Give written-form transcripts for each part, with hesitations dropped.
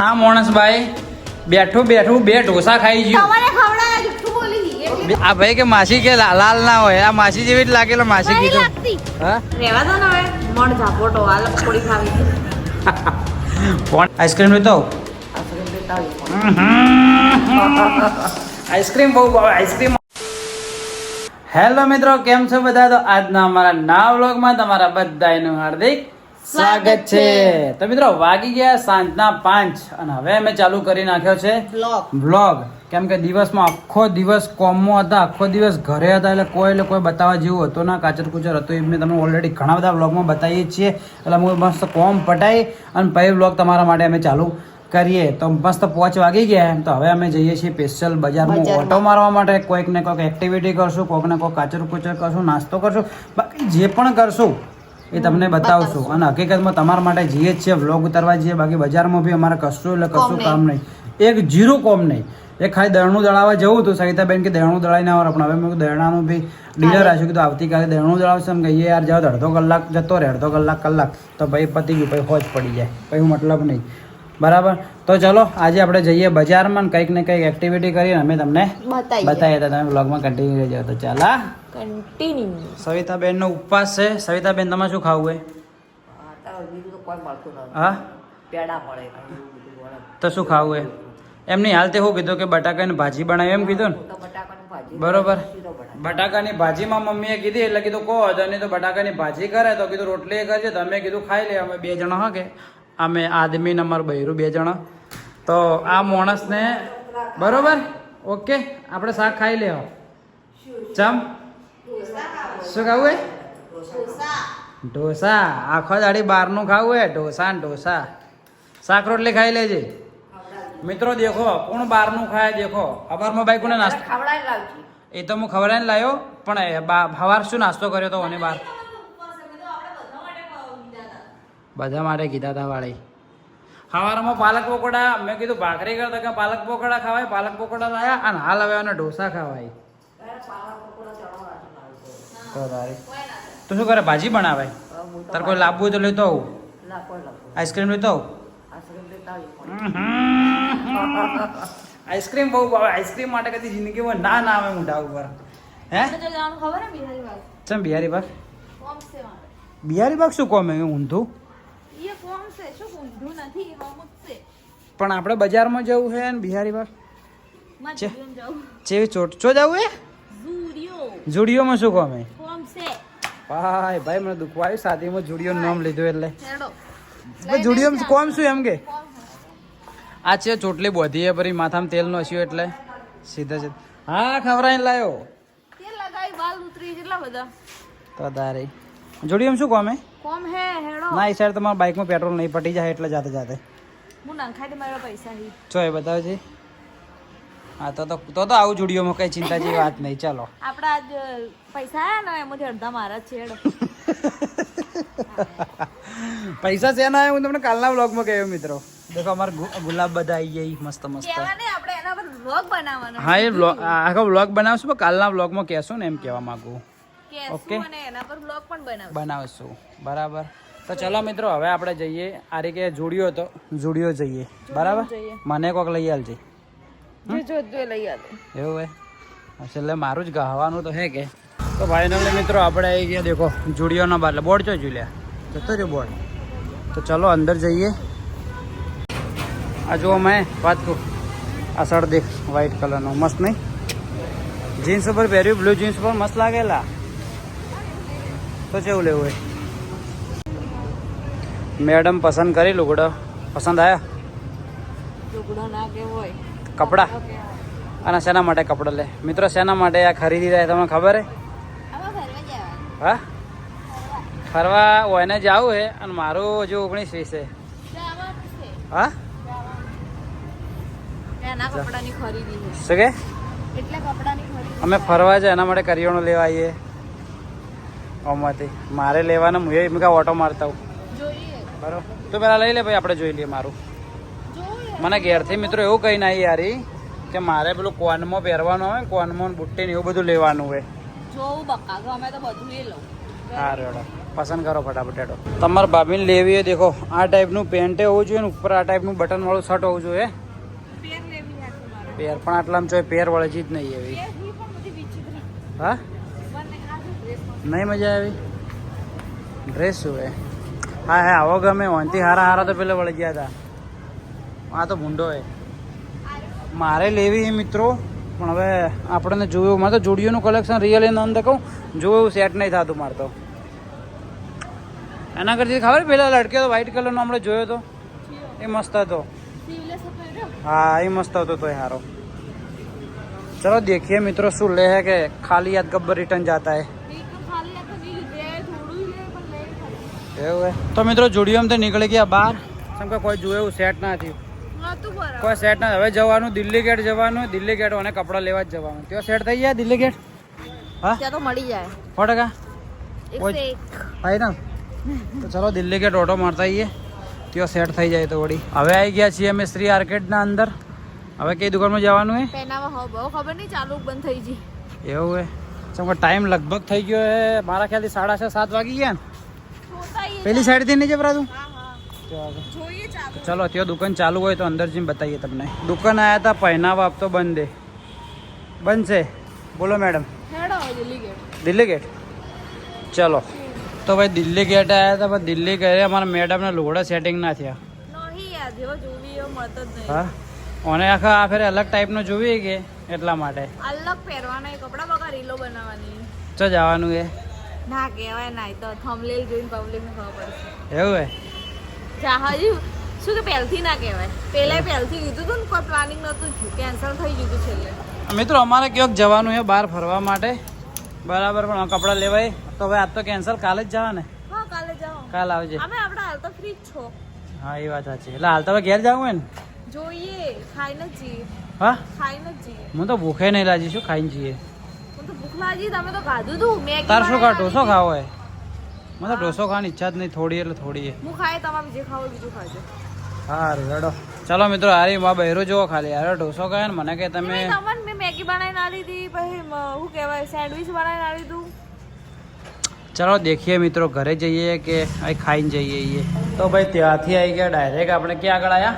હા મોણસભાઈ બેઠું બેઠું બે ઢોસા ખાઈ ગયું. આ ભાઈ કે માસી કે લાલ ના હોય, આ માસી જેવી જ લાગેલો. માસી કીધું હા રેવા દો ને હવે મણ ઝાપોટો હાલ થોડી ખાવી છે. આઈસ્ક્રીમ લેતો આઈસ્ક્રીમ બહુ ભાવે આઈસ્ક્રીમ. હેલો મિત્રો, કેમ છો બધા? તો આજના અમારા નવા વ્લોગમાં તમારા બધાનું હાર્દિક સ્વાગત છે. તો મિત્રો વાગી ગયા સાંજના 5 અને હવે અમે ચાલુ કરી નાખ્યો છે વ્લોગ. કેમ કે દિવસમાં આખો દિવસ કોમમાં હતા, આખો દિવસ ઘરે હતા, એટલે કોઈ બતાવવા જેવું હતું ના, કાચર કુચર હતું. એ મેં તમને ઓલરેડી ઘણા બધા વ્લોગમાં બતાવીએ છીએ. એટલે અમે મસ્ત કોમ પટાઈ અને પછી વ્લોગ તમારા માટે અમે ચાલુ કરીએ. તો મસ્ત 5 વાગી ગયા. તો હવે અમે જઈએ છીએ સ્પેશિયલ બજારમાં ઓટો મારવા માટે. કોઈક ને કોઈક એક્ટિવિટી કરશું, કોઈક ને કોઈક કાચર કુચર કરશું, નાસ્તો કરશું, બાકી જે પણ કરશું એ તમને બતાવશું. અને હકીકતમાં તમારા માટે જઈએ જ છીએ, વ્લોગ ઉતારવા જઈએ. બાકી બજારમાં બી અમારે કશું કામ નહીં, એક જીરો કોમ નહીં. એ ખાલી દળનું દળાવવા જવું હતું. સવિતાબેન કે દળનું દળાઈને આવવાનું, પણ હવે મેં દળણાનું બી ડીલર રાખ્યું. કીધું આવતીકાલે દળનું દળાવશે. એમ કહીએ યાર જાઓ, અડધો કલાક જતો રહે, અડધો કલાક તો ભાઈ પતી ગયું, પછી હોજ પડી જાય, પછી મતલબ નહીં. બરાબર, તો ચલો આજે આપણે જઈએ બજારમાં, કંઈક ને કંઈક એક્ટિવિટી કરીએ. અમે તમને બતાવીએ તો તમે વ્લોગમાં કન્ટિન્યુ રહી જાઓ. તો ચાલો કન્ટિન્યુ. સવિતાબેનનો ઉપવાસ છે. સવિતાબેન તમારે શું ખાવું હોય? હા પેડા પડે તો શું ખાવું હોય? એમની હાલ તે શું કીધું કે બટાકાની ભાજી બનાવી, એમ કીધું ને? બરોબર, બટાકાની ભાજીમાં મમ્મીએ કીધી એટલે કીધું કહો તો નહીં તો બટાકાની ભાજી કરે તો કીધું રોટલી કરજે. તો અમે કીધું ખાઈ લે. અમે 2 જણા હા કે અમે આદમી ને અમારું બૈરું 2 જણા. તો આ માણસને બરોબર ઓકે આપણે શાક ખાઈ લેવા. ચમ શું ખાવું હોય? ઢોસા. આખો દાડી બહારનું ખાવું હોય? ઢોસા ને ઢોસા. શાક રોટલી ખાઈ લેજે. મિત્રો દેખો કોણ બહારનું ખાય. દેખો અવારમાં બાઈ કોને નાસ્તો એ તો હું ખવડાવીને લાવ્યો, પણ સવાર શું નાસ્તો કર્યો તો મને બહાર બધા માટે કીધા હતા વાળી. સવારમાં પાલક પકોડા મેં કીધું ભાખરી કરતા કે પાલક પકોડા ખાવાય. પાલક પકોડા લાયા અને હાલ હવે અને ઢોસા ખાવાય. તો તારી તું શું કરે? ભાજી બનાવાય. તાર કોઈ લાવવું હોય તો લેતો આવું. આઈસ્ક્રીમ લેતો આવું. આઈસ્ક્રીમ બહુ ભાવે. આઈસ્ક્રીમ માટે કદી જિંદગીમાં ના આવે મોઢા ઉપર. હે ચમ બિહારી બાગ? બિહારી બાગ શું કોમ? ઊંધું પણ આપણે બજારમાં જવું છે ને બિહારી બાગ ચેવી ચોટ ચો જવું હે? જુડિયોમાં શું કોમ હે? ભાઈ મને દુખવા આવ્યું શાદીમાં જુડિયોનું નામ લીધું એટલે જુડિયોમાં કોમ શું એમ કે આ છે ચોટલી બોધી હે પરી માથામાં તેલ નસ્યું એટલે સીધા હા ખવરાઈને લાયો તો તારે જોડીએમ શું કોમ હે? ના એ સાઈડ તમારા બાઇકમાં પેટ્રોલ નહીં પટી જાય એટલે જાતે ચો એ બતાવે છે. હા તો આવું જોડીઓમાં કઈ ચિંતા જેવી વાત નહીં. ચાલો આપડા આજ પૈસા આયા ને એમાંથી અડધા મારા છે. પૈસા છે ના હું તમને કાલના વ્લોગમાં કહ્યું મિત્રો. દેખો અમારે ગુલાબ બધા આવી ગયા મસ્ત મસ્ત. હા એ વ્લોગ આખો વ્લોગ બનાવશું પણ કાલના વ્લોગમાં કહેશું ને એમ કહેવા માંગુ. ઓકે બનાવશું બરાબર. તો ચલો મિત્રો હવે આપણે જઈએ. આ રીતે જોડિયો તો જોડિયો જઈએ બરાબર. મને કોક લઈ આવજે. એવું હે છેલ્લે મારું જ ગાવાનું તો હે કે. તો ફાઇનલી મિત્રો આપણે આવી ગયા. દેખો જોડિયોના બાર બોર્ડ ચો જોઈ લે જતો રહ્યો બોર્ડ. તો ચલો અંદર જઈએ. આ જો મેં વાત કહું આ શર્ટ દેખ વ્હાઈટ કલરનો મસ્ત નહીં? જીન્સ ઉપર પહેર્યું, બ્લુ જીન્સ પર મસ્ત લાગેલા. તો કેવું લેવું હોય? મેડમ પસંદ કરી લુગડો પસંદ આવ્યા? કપડા અને શેના માટે કપડા લે મિત્રો? શેના માટે આ ખરીદી રહ્યા તમને ખબર હે? હા ફરવા ઓયને જવું હે અને મારું હજુ 19-20 છે. હા શું કે અમે ફરવા જાય એના માટે કરિયાણું લેવા આવીએ. આમાંથી મારે લેવાના હું એ ઓટો મારતા હું બરાબર. તો પેલા લઈ લે ભાઈ આપણે જોઈ લઈએ. મારું મને ઘેરથી મિત્રો એવું કહીને આવી યારી કે મારે પેલું કોનમાં પહેરવાનું આવે કોનમાં બુટ્ટી ને એવું બધું લેવાનું હોય. હા રેડો પસંદ કરો ફટાફટ હેડો. તમારા ભાભીને લેવી હોય દેખો આ ટાઈપનું પેન્ટ હોવું જોઈએ ને ઉપર આ ટાઈપનું બટન વાળું શર્ટ હોવું જોઈએ. પેર લેવી છે મારે. પેર પણ આટલામાં જોઈએ પેર વળે જ નહીં એવી. પેર ની પણ બધી વિચિત્ર. હા મને આ જો ડ્રેસ નહીં મજા આવી ડ્રેસ શું હે? હા હા આવો ગમે ઓનથી હારા હારા તો પેલા વળી ગયા હતા. આ તો ભૂંડો હે. મારે લેવી છે મિત્રો પણ હવે આપણને જોયું મારે તો જોડીઓનું કલેક્શન રિયલી નામ તો કહું જોયું સેટ નહીં થતું મારે તો. એના કરતી ખબર પેલા લડકે તો વ્હાઈટ કલરનો હમણાં જોયો હતો એ મસ્ત હતો. સીવલેસ પહેર્યો. હા એ મસ્ત હતો તો સારો. ચલો देखिए મિત્રો શું લે है કે ખાલી યાદ ગબ્બર રિટર્ન જાતા है એક તો ખાલી આ તો નહીં લે થોડું લે પણ લે ખાલી. એવું હે તો મિત્રો જોડીઓમાં તો નીકળી ગયા બહાર કેમ કે કોઈ જોયું સેટ ના થયું નતું બરાબર. કોઈ સેટ ના. હવે જવાનું દિલ્હી ગેટ જવાનું દિલ્હી ગેટ અને કપડાં લેવા જ જવાનું ત્યાં સેટ થઈ ગયા દિલ્હી ગેટ. હા ત્યાં તો મળી જાય. 100% એક સે એક. ભાઈ ના તો ચલો દિલ્હી ગેટ ઓટો મારતા આવીએ ત્યાં સેટ થઈ જાય તો વળી. હવે આવી ગયા છીએ અમે શ્રી આર્કેડના અંદર. હવે કઈ દુકાનમાં જવાનું હે પેનામાં હો બહુ ખબર નહીં ચાલુ બંધ થઈ જી. એવું હે કેમ કે ટાઈમ લગભગ થઈ ગયો હે મારા ખ્યાલથી 6:30-7 વાગી ગયા ને. જોતાઈએ. પેલી સાઈડથી નહીં જબરાતું. હા હા. જોઈએ ચાલુ. ચલો ત્યાં દુકાન ચાલુ હોય તો અંદર જઈને બતાવીએ તમને. દુકાન આવ્યા હતા પહેનાવા આપતો બંધ બંધ છે. બોલો મેડમ. હેડો દિલ્હી ગેટ. દિલ્હી ગેટ ચલો તો ભાઈ દિલ્હી ગેટ આવ્યા હતા પણ દિલ્હી ગયે અમારા મેડમને લુગડા સેટિંગ ના થયા. નહીં યાર જેવો જોવી એવો મળતો જ નહીં. હા અને આખા આ ફેરે અલગ ટાઈપનો જોઈએ કે એટલા માટે. અલગ પહેરવાના કપડા બગા રીલો બનાવવાની. ચો જવાનું એ ના કહેવાય ના તો થંબનેલ જોઈને પબ્લિકને ખબર પડશે. એવું હે જા હજી શું કે પહેલથી ના કહેવાય. પહેલા પહેલથી કીધું હતું ને કોઈ પ્લાનિંગ નહોતું થયું કેન્સલ થઈ ગયું હતું છેલ્લે. મિત્રો અમારે ક્યાંક જવાનું છે બહાર ફરવા માટે બરાબર પણ કપડાં લેવાય તો હવે આજ તો કેન્સલ કાલે જ જવા ને. હા કાલે જાઓ. કાલ આવજે. અમે આપણે હાલ તો ફ્રી જ છો. હા એ વાત સાચી એટલે હાલ તો હવે ઘેર જવું હોય ને. જોઈએ ખાઈને જ જઈએ. હા ખાઈને જ જઈએ. હું તો ભૂખે નહીં લાગી શું ખાઈને જઈએ. હું તો ભૂખ લાગી તમે તો ખાધું તું મેગી તાર શું ખા બનાવી ઢોસો હતી. ખાવો હોય મને તો ઢોસો ખાવાની ઈચ્છા જ નહીં થોડી એટલે થોડી હું ખાય તમારે જે ખાવું હોય બીજું ખાજો. સારું હેડો ચલો મિત્રો હારી મા બહેરો જોવો ખાલી યાર ઢોસો ખાય ને મને કે તમે તમને મેં મેગી બનાવીને આલી હતી પછી શું કહેવાય સેન્ડવિચ બનાવીને આલી તું. ચલો દેખીએ મિત્રો ઘરે જઈએ કે અહીં ખાઈને જઈએ તો ભાઈ ત્યાંથી આવી ગયા ડાયરેક્ટ આપણે ક્યાં આગળ આવ્યા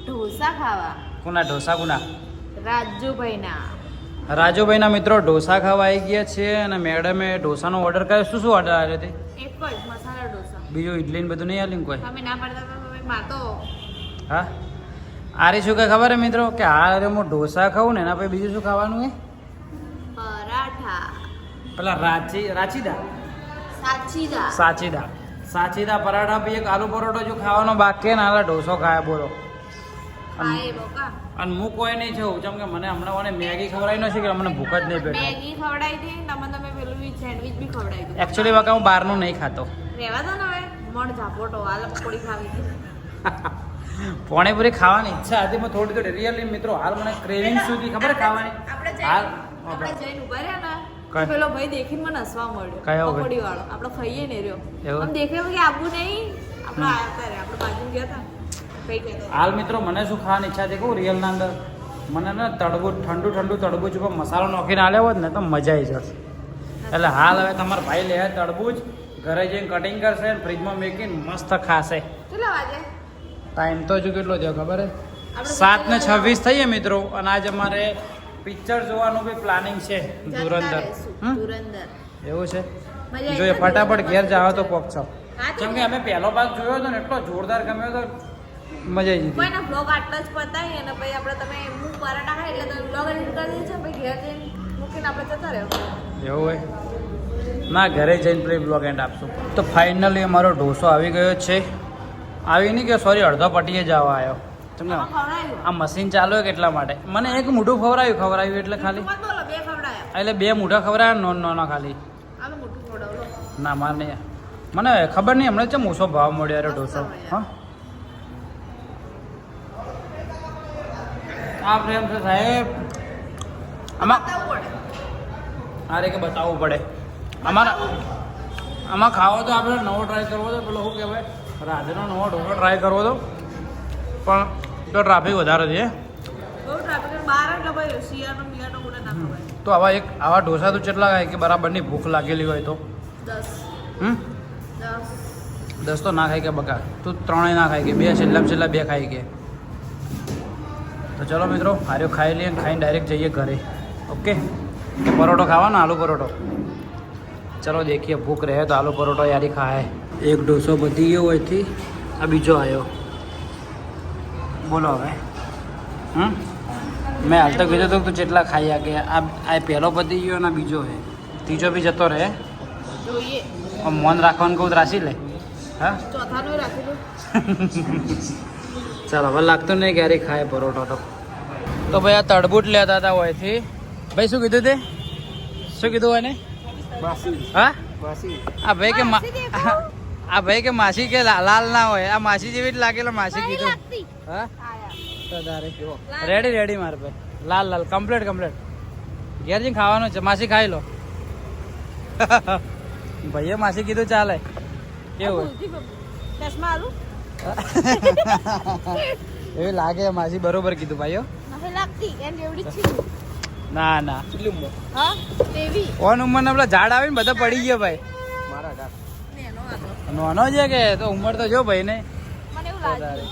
ઢોસા ખાવા કોના ઢોસા કોના રાજુભાઈના. રાજુભાઈના મિત્રો ઢોસા ખાવા આવી ગયા છે અને મેડમે ઢોસાનો ઓર્ડર કર્યો શું શું ઓર્ડર આવ્યો હતી એક જ મસાલા ઢોસા. બીજું ઇડલી ને બધું નહીં આલ્યું ને કોઈ તમે ના પાડતા તો હવે માતો હા આરી શું કે ખબર હે મિત્રો કે આ હું ઢોસા ખાઉં ને એના પછી બીજું શું ખાવાનું હે પરાઠા પેલા રાચીદા સાચીદા સાચીદા પરાઠા પછી એક આલુ પરોઠો જો ખાવાનો બાકી ને આલા ઢોસો ખાય બોલો ખાય બોકા. અને હું કોઈ નહીં છું જેમ કે મને હમણાં મને મેગી ખવડાવી નથી કે મને ભૂખ જ નહીં પેટ મેગી ખવડાવી હતી તમે પેલું સેન્ડવિચ બી ખવડાવી દીધું. એકચ્યુઅલી વાકા હું બહારનું નહીં ખાતો રહેવા દો ને હવે મણ ઝાપોટો હાલ પકોડી ખાવી હતી. પાણીપુરી ખાવાની ઈચ્છા હતી પણ થોડી થોડી રિયલી મિત્રો હાલ મને ક્રેવિંગ શું હતી ખબર ખાવાની હાલ આપણે જઈને ઉભા રહ્યા ને કઈ? પેલો ભાઈ દેખીને મને હસવા મળ્યો. કયો ભાઈ? પકોડી વાળો આપણે ખાઈએ ને રહ્યો એવું? આમ દેખે કે આબુ નહીં આપણે આયા હતા રે આપણે બાજુ ગયા હતા કઈ કહેતો હાલ મિત્રો મને શું ખાવાની ઈચ્છા હતી કહું રિયલના અંદર મને ને તડબૂચ ઠંડુ તડબૂચ ઉપર મસાલો નાખીને આલ્યો હોત ને તો મજા આવી જશે એટલે હાલ હવે તમારા ભાઈ લે તડબૂચ ઘરે જઈને કટિંગ કરશે ને ફ્રીજમાં મેકીને મસ્ત ખાશે. કેટલા વાગે ટાઈમ તો હજુ કેટલો થયો ખબર હે આપણે 7:26 થઈએ મિત્રો અને આજે અમારે પિક્ચર જોવાનું બી પ્લાનિંગ છે ધુરંધર. ધુરંધર એવું છે મજા આવી જોઈએ ને? ફટાફટ ઘેર જાવ તો પહોંચશો હા, તો કેમ કે અમે પહેલો ભાગ જોયો હતો ને એટલો જોરદાર ગમ્યો હતો મજા આવી જતી. કોઈના બ્લોગ આટલા જ પતાવી અને પછી આપણે તમે હું પરાઠા ખાય એટલે તમે બ્લોગ એડિટ કરી દેજો પછી ઘેર જઈને મૂકીને આપણે જતા રહ્યો. એવું હોય ના ઘરે જઈને પ્લે બ્લોગ એન્ડ આપશું. તો ફાઇનલી અમારો ઢોસો આવી ગયો છે આવી નહીં કે સોરી અડધો પટીએ જવા આવ્યો તમને આમાં ખવડાવ્યું આ મશીન ચાલુ હોય કે એટલા માટે મને એક મોઢું ખવડાવ્યું એટલે ખાલી મત બોલો બે ખવડાયા એટલે 2 મોઢા ખવડાવ્યા નોના ખાલી આમે મોટું ખવડાવો લો. ના મારે નહીં મને ખબર નહીં હમણાં છે ઓછો ભાવ મળ્યો યાર ઢોસો હા આ પ્રેમ છે સાહેબ આમાં બતાવવું પડે. અરે કે બતાવવું પડે આમાં ખાવો તો આપણે નવો ટ્રાય કરવો તો પેલો શું કહેવાય રાજનો નવો ઢોસો ટ્રાય કરવો તો પણ તો ટ્રાફિક વધારે છે બહુ ટ્રાફિક બહાર એટલે ભાઈ શિયાળો બિયાળો ઉડે ના ખવાય. તો આવા ઢોસા તો કેટલા ખાય કે બરાબરની ભૂખ લાગેલી હોય તો 10 હમ 10. 10 તો ના ખાઈ કે બકા, તું 3 ના ખાઈ કે, 2 છેલ્લા 2 ખાઈ કે. તો ચલો મિત્રો, હાર્યો ખાઈ લઈએ અને ખાઈને ડાયરેક્ટ જઈએ ઘરે. ઓકે, કે પરોઠો ખાવાનો, આલુ પરોઠો. ચલો દેખીએ, ભૂખ રહે તો આલુ પરોઠો યારી ખાય. એક ડોસો પતી ગયો હોયથી, આ બીજો આવ્યો. બોલો હવે. મેં હાલ તો કીધું હતું તું જેટલા ખાઈ કે આ પહેલો પતી ગયો અને આ બીજો છે, ત્રીજો બી જતો રહે. જોઈએ. મન રાખવાનું કહું તો રાશી લે. હા ચોથાનું રાખી દો. ચાલો, હવે લાગતું નહીં ક્યારે ખાય પરોઠો તો ભાઈ આ તડબૂટ લેતા હતા હોયથી. ભાઈ શું કીધું તે, શું કીધું હોય ને? હા, આ ભાઈ કે આ ભાઈ કે માસી કે લાલ ના હોય, આ માસી જેવી જ લાગેલો. માસી કીધું. હા, તો તારે રેડી મારે ભાઈ, લાલ કમ્પ્લીટ ઘેર જઈને ખાવાનું છે. માસી ખાઈ લો. ભાઈએ માસી કીધું ચાલે. કેવું ચશ્મા આલુ એવું લાગે, માસી બરોબર કીધું ભાઈઓ. નથી લાગતી એમ એવડી જ છે. ના ના, હા દેવી ઓન ઉંમરના પેલા ઝાડ આવે ને બધા પડી ગયા ભાઈ. નેનો આલો. નાનો છે કે તો ઉંમર તો જો ભાઈ ને મને એવું લાગે.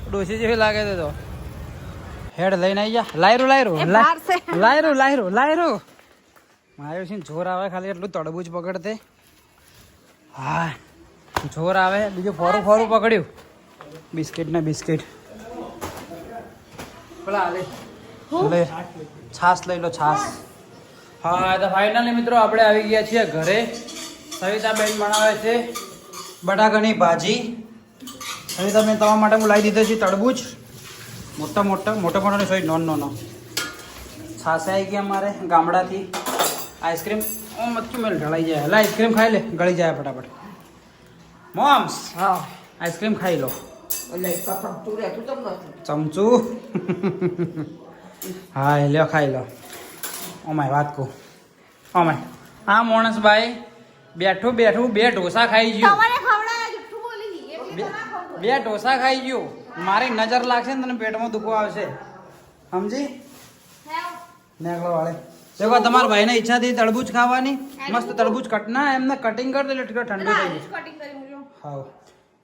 ડોસી જેવી લાગે છે તો. હેડ લઈને આવી જા. લાયરું એ બહાર છે. લાયરું મારે છે ને જોર આવે, ખાલી એટલું તડબૂચ પકડતે. હા, જોર આવે. બીજું ફોરું પકડ્યું. બિસ્કિટ પેલા લે છાસ લઈ લો, છાસ. હા, તો ફાઇનલી મિત્રો આપણે આવી ગયા છીએ ઘરે. સવિતાબેન બનાવે છે બટાકાની ભાજી. સવિતાબેન તમારા માટે હું લાવી દીધો છે તરબૂચ, મોટા ને સોય નોનો. છાસ આવી ગયા મારે ગામડાથી. આઈસ્ક્રીમ મત મેલ ઢળાઈ જાય. એટલે આઈસ્ક્રીમ ખાઈ લે, ગળી જાય ફટાફટ. મોમ્સ, હા આઈસ્ક્રીમ ખાઈ લો. ચમચું. હા લ્યો ખાઈ લો. ઓમાય વાત કહું, ઓમાય આ માણસ ભાઈ બેઠું 2 ઢોસા ખાઈ ગયું. તમારે ખવડાવ્યા જુઠ્ઠું બોલી ગઈ એટલે તો ના ખાવું પડે. 2 ઢોસા ખાઈ ગયું. મારી નજર લાગશે ને તને પેટમાં દુખો આવશે, સમજી? નેકળો વાળે દેખો, તમારા ભાઈને ઈચ્છા થઈ તરબૂચ ખાવાની. મસ્ત તરબૂચ કટના એમને કટિંગ કરી દે એટલે ઠંડુ થઈ ગયું. કટિંગ કરી મૂજો. હા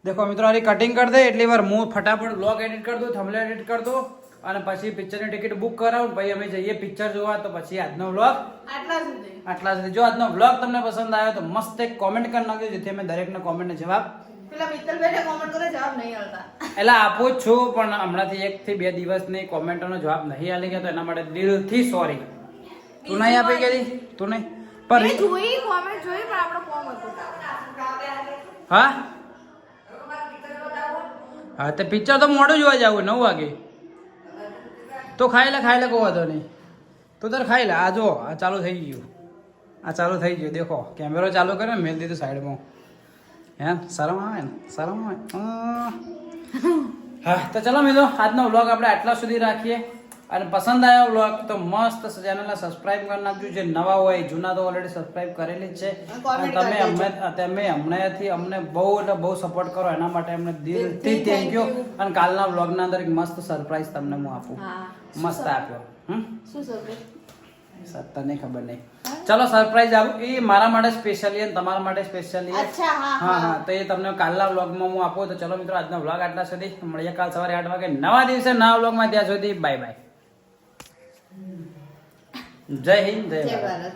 દેખો મિત્રો, આની કટિંગ કરી દે એટલી વાર હું ફટાફટ બ્લોગ એડિટ કરી દઉં, થંબનેલ એડિટ કરી દઉં અને પછી પિક્ચરની ટિકિટ બુક કરાવું. ભાઈ અમે જઈએ પિક્ચર જોવા. તો પછી આજનો બ્લોગ આટલા સુધી. જો આજનો બ્લોગ તમને પસંદ આવ્યો તો મસ્ત એક કોમેન્ટ કરી નાખજો, જેથી અમે દરેકના કોમેન્ટને જવાબ પેલા મિત્તલભાઈને કોમેન્ટ કરે જવાબ નહીં આવતા. એટલે આપું જ છું, પણ હમણાંથી 1 થી 2 દિવસની કોમેન્ટોનો જવાબ નહીં આલી ગયા, તો એના માટે દિલથી સોરી. તું નહીં આપી ગઈ? તું નહીં પણ મેં જોઈ કોમેન્ટ જોઈ પણ આપણો કોમ હતો. હા હા, તો પિક્ચર તો મોડું જોવા જવું 9 વાગે. તો ખાઈ લે કહો વાંધો નહીં. તું તાર ખાઈ લે. આ જો આ ચાલુ થઈ ગયું. દેખો કેમેરો ચાલુ કરે ને, મેલ દીધું સાઈડમાં. હે શરમ આવે ને? શરમ આવે. હા, તો ચલો મિત્રો, આજનો વ્લોગ આપણે આટલા સુધી રાખીએ. અને પસંદ આવ્યો વ્લોગ તો મસ્ત ચેનલને સબસ્ક્રાઇબ કરી નાખજો. જે નવા હોય, જૂના તો ઓલરેડી સબસ્ક્રાઇબ કરેલી જ છે. અને તમે હમણાંથી અમને બહુ એટલે બહુ સપોર્ટ કરો, એના માટે અમને દિલથી થેન્ક યુ. અને કાલના વ્લોગના અંદર એક મસ્ત સરપ્રાઈઝ તમને હું આપું. મસ્ત આપ્યો. શું સરપ્રાઈઝ? તને ખબર નહીં. ચલો સરપ્રાઈઝ આપું એ મારા માટે સ્પેશિયલી અને તમારા માટે સ્પેશિયલી. અચ્છા, હા, તો એ તમને કાલના વ્લોગમાં હું આપું. તો ચલો મિત્રો, આજનો વ્લોગ આટલા સુધી. મળીએ કાલ સવારે 8 વાગે નવા દિવસે નવા વ્લોગમાં. ત્યાં સુધી બાય બાય. જય હિન્દ, જય ભારત.